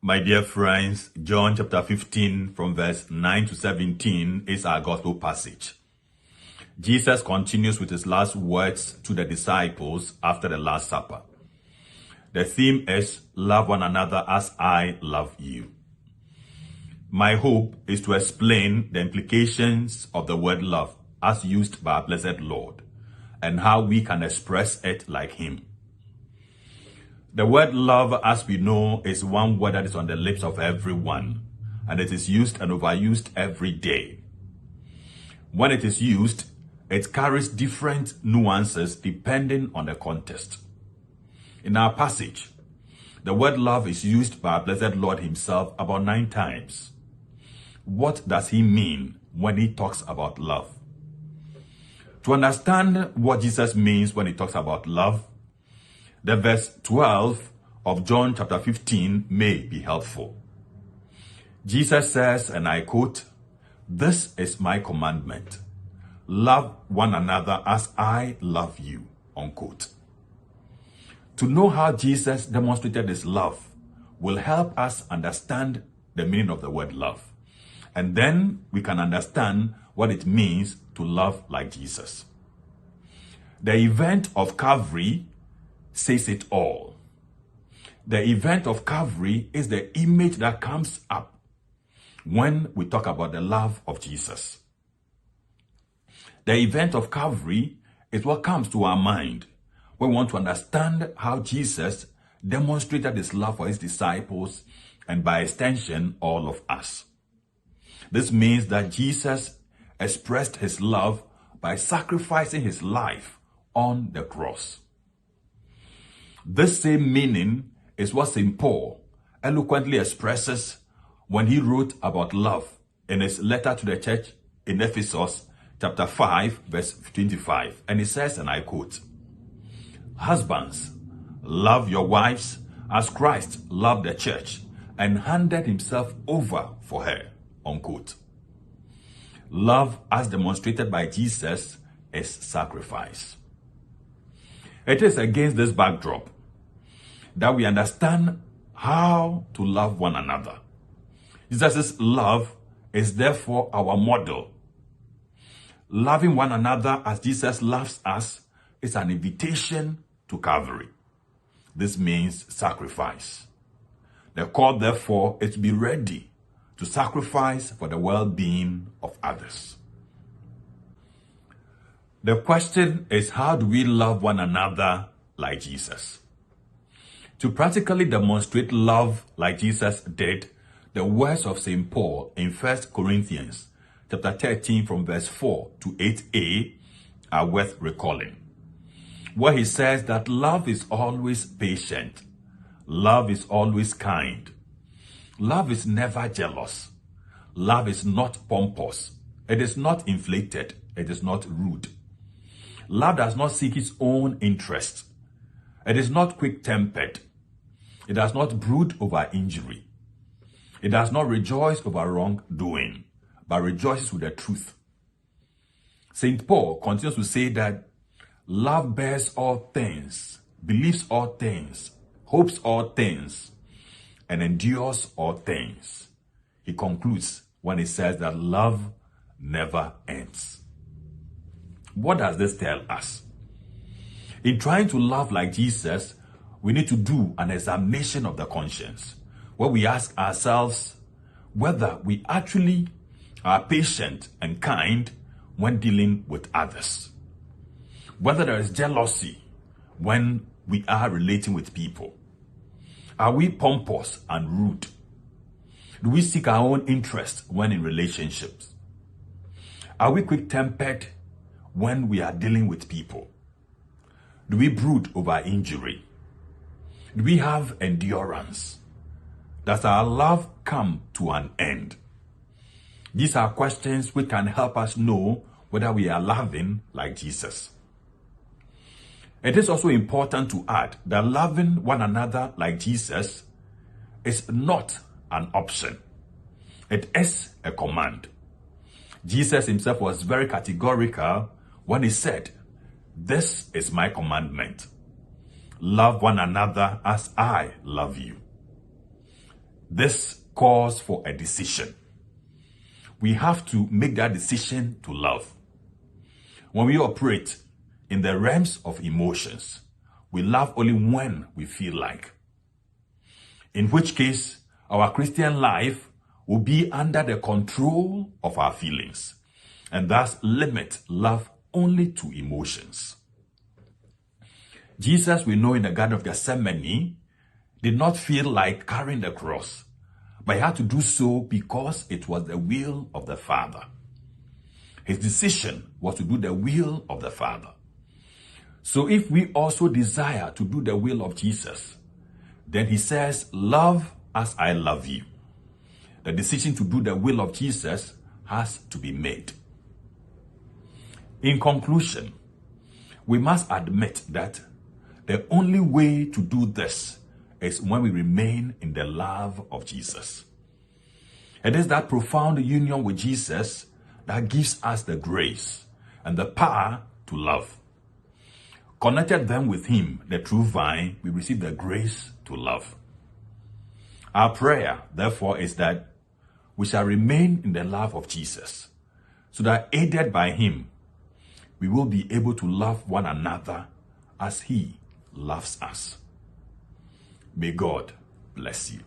My dear friends, John chapter 15 from verse 9 to 17 is our gospel passage. Jesus continues with his last words to the disciples after the Last Supper. The theme is, love one another as I love you. My hope is to explain the implications of the word love as used by our blessed Lord and how we can express it like him. The word love, as we know, is one word that is on the lips of everyone, and it is used and overused every day. When it is used, it carries different nuances depending on the context. In our passage, the word love is used by our blessed Lord himself about 9 times. What does he mean when he talks about love? To understand what Jesus means when he talks about love, the verse 12 of John chapter 15 may be helpful. Jesus says, and I quote, "This is my commandment. Love one another as I love you," unquote. To know how Jesus demonstrated his love will help us understand the meaning of the word love. And then we can understand what it means to love like Jesus. The event of Calvary says it all. The event of Calvary is the image that comes up when we talk about the love of Jesus. The event of Calvary is what comes to our mind when we want to understand how Jesus demonstrated his love for his disciples and by extension all of us. This means that Jesus expressed his love by sacrificing his life on the cross. This same meaning is what St. Paul eloquently expresses when he wrote about love in his letter to the church in Ephesus, chapter 5, verse 25. And he says, and I quote, "Husbands, love your wives as Christ loved the church and handed himself over for her," unquote. Love, as demonstrated by Jesus, is sacrifice. It is against this backdrop that we understand how to love one another. Jesus' love is therefore our model. Loving one another as Jesus loves us is an invitation to Calvary. This means sacrifice. The call, therefore, is to be ready to sacrifice for the well-being of others. The question is, how do we love one another like Jesus? To practically demonstrate love like Jesus did, the words of St. Paul in 1 Corinthians chapter 13 from verse 4 to 8a are worth recalling, where he says that love is always patient, love is always kind, love is never jealous, love is not pompous, it is not inflated, it is not rude. Love does not seek its own interest. It is not quick-tempered. It does not brood over injury. It does not rejoice over wrongdoing, but rejoices with the truth. St. Paul continues to say that love bears all things, believes all things, hopes all things, and endures all things. He concludes when he says that love never ends. What does this tell us? In trying to love like Jesus, we need to do an examination of the conscience, where we ask ourselves whether we actually are patient and kind when dealing with others. Whether there is jealousy when we are relating with people. Are we pompous and rude? Do we seek our own interest when in relationships? Are we quick-tempered when we are dealing with people? Do we brood over injury? Do we have endurance? Does our love come to an end? These are questions which can help us know whether we are loving like Jesus. It is also important to add that loving one another like Jesus is not an option. It is a command. Jesus himself was very categorical when he said, "This is my commandment. Love one another as I love you." This calls for a decision. We have to make that decision to love. When we operate in the realms of emotions, we love only when we feel like. In which case, our Christian life will be under the control of our feelings, and thus limit love only to emotions. Jesus, we know in the Garden of Gethsemane, did not feel like carrying the cross, but he had to do so because it was the will of the Father. His decision was to do the will of the Father. So if we also desire to do the will of Jesus, then he says, love as I love you. The decision to do the will of Jesus has to be made. In conclusion, we must admit that the only way to do this is when we remain in the love of Jesus. It is that profound union with Jesus that gives us the grace and the power to love. Connected then with him, the true vine, we receive the grace to love. Our prayer, therefore, is that we shall remain in the love of Jesus, so that aided by him, we will be able to love one another as he loves us. May God bless you.